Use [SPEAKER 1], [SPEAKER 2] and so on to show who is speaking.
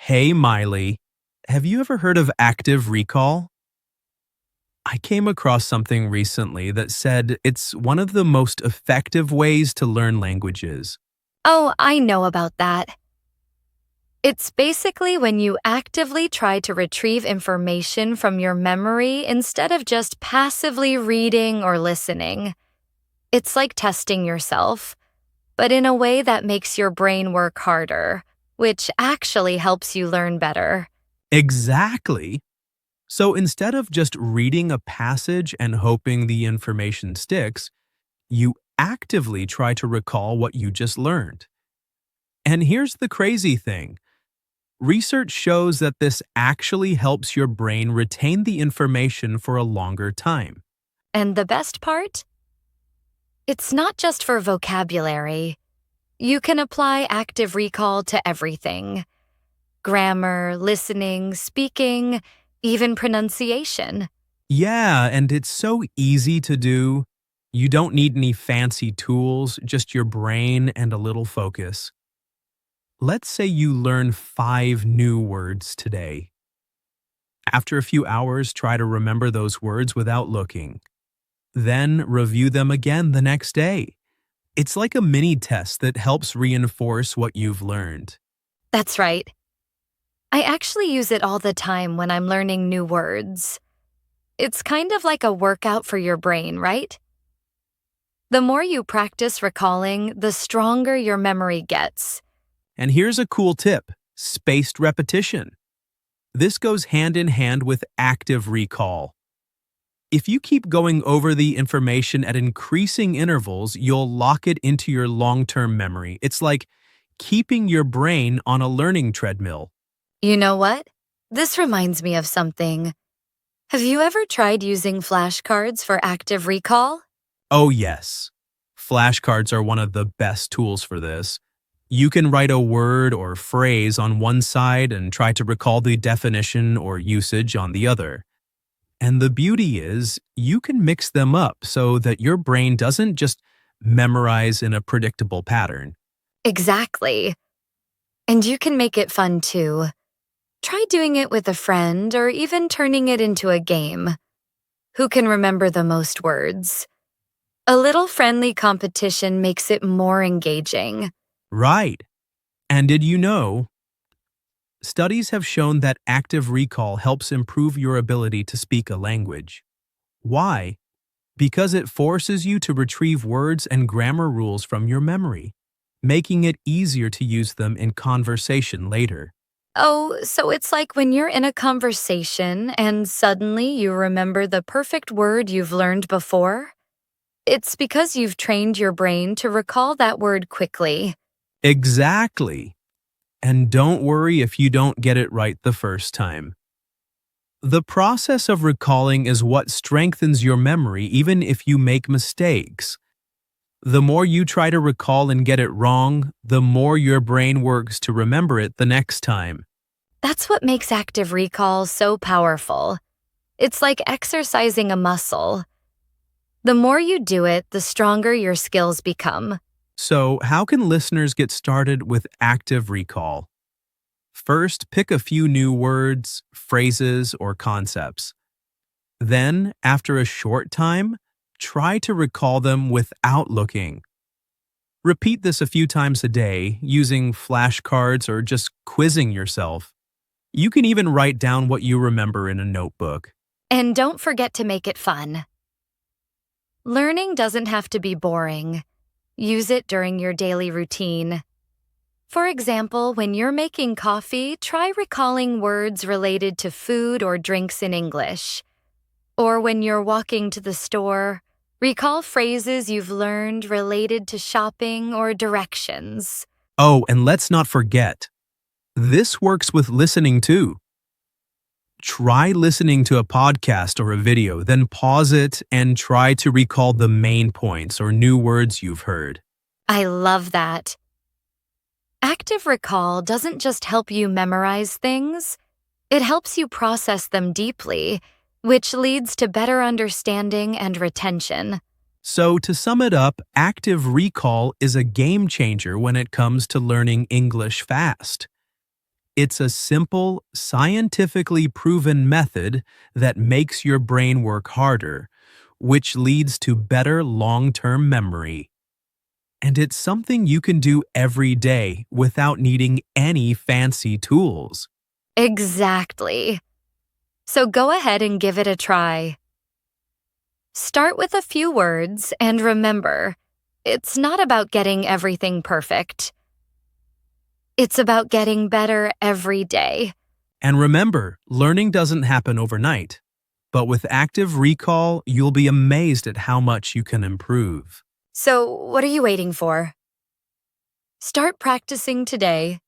[SPEAKER 1] Hey, Miley, have you ever heard of active recall? I came across something recently that said it's one of the most effective ways to learn languages.
[SPEAKER 2] Oh, I know about that. It's basically when you actively try to retrieve information from your memory instead of just passively reading or listening. It's like testing yourself, but in a way that makes your brain work harder, which actually helps you learn better.
[SPEAKER 1] Exactly. So instead of just reading a passage and hoping the information sticks, you actively try to recall what you just learned. And here's the crazy thing. Research shows that this actually helps your brain retain the information for a longer time.
[SPEAKER 2] And the best part? It's not just for vocabulary. You can apply active recall to everything: grammar, listening, speaking, even pronunciation.
[SPEAKER 1] Yeah, and it's so easy to do. You don't need any fancy tools, just your brain and a little focus. Let's say you learn 5 new words today. After a few hours, try to remember those words without looking. Then review them again the next day. It's like a mini test that helps reinforce what you've learned.
[SPEAKER 2] That's right. I actually use it all the time when I'm learning new words. It's kind of like a workout for your brain, right? The more you practice recalling, the stronger your memory gets.
[SPEAKER 1] And here's a cool tip: spaced repetition. This goes hand in hand with active recall. If you keep going over the information at increasing intervals, you'll lock it into your long-term memory. It's like keeping your brain on a learning treadmill.
[SPEAKER 2] You know what? This reminds me of something. Have you ever tried using flashcards for active recall?
[SPEAKER 1] Oh yes, flashcards are one of the best tools for this. You can write a word or phrase on one side and try to recall the definition or usage on the other. And the beauty is, you can mix them up so that your brain doesn't just memorize in a predictable pattern.
[SPEAKER 2] Exactly. And you can make it fun too. Try doing it with a friend or even turning it into a game. Who can remember the most words? A little friendly competition makes it more engaging.
[SPEAKER 1] Right. And did you know? Studies have shown that active recall helps improve your ability to speak a language. Why? Because it forces you to retrieve words and grammar rules from your memory, making it easier to use them in conversation later.
[SPEAKER 2] Oh, so it's like when you're in a conversation and suddenly you remember the perfect word you've learned before? It's because you've trained your brain to recall that word quickly.
[SPEAKER 1] Exactly. And don't worry if you don't get it right the first time. The process of recalling is what strengthens your memory even if you make mistakes. The more you try to recall and get it wrong, the more your brain works to remember it the next time.
[SPEAKER 2] That's what makes active recall so powerful. It's like exercising a muscle. The more you do it, the stronger your skills become.
[SPEAKER 1] So, how can listeners get started with active recall? First, pick a few new words, phrases, or concepts. Then, after a short time, try to recall them without looking. Repeat this a few times a day, using flashcards or just quizzing yourself. You can even write down what you remember in a notebook.
[SPEAKER 2] And don't forget to make it fun. Learning doesn't have to be boring. Use it during your daily routine. For example, when you're making coffee, try recalling words related to food or drinks in English. Or when you're walking to the store, recall phrases you've learned related to shopping or directions.
[SPEAKER 1] Oh, and let's not forget, this works with listening too. Try listening to a podcast or a video, then pause it and try to recall the main points or new words you've heard.
[SPEAKER 2] I love that. Active recall doesn't just help you memorize things, it helps you process them deeply, which leads to better understanding and retention.
[SPEAKER 1] So, to sum it up, active recall is a game changer when it comes to learning English fast. It's a simple, scientifically proven method that makes your brain work harder, which leads to better long-term memory. And it's something you can do every day without needing any fancy tools.
[SPEAKER 2] Exactly. So go ahead and give it a try. Start with a few words and remember, it's not about getting everything perfect. It's about getting better every day.
[SPEAKER 1] And remember, learning doesn't happen overnight. But with active recall, you'll be amazed at how much you can improve.
[SPEAKER 2] So, what are you waiting for? Start practicing today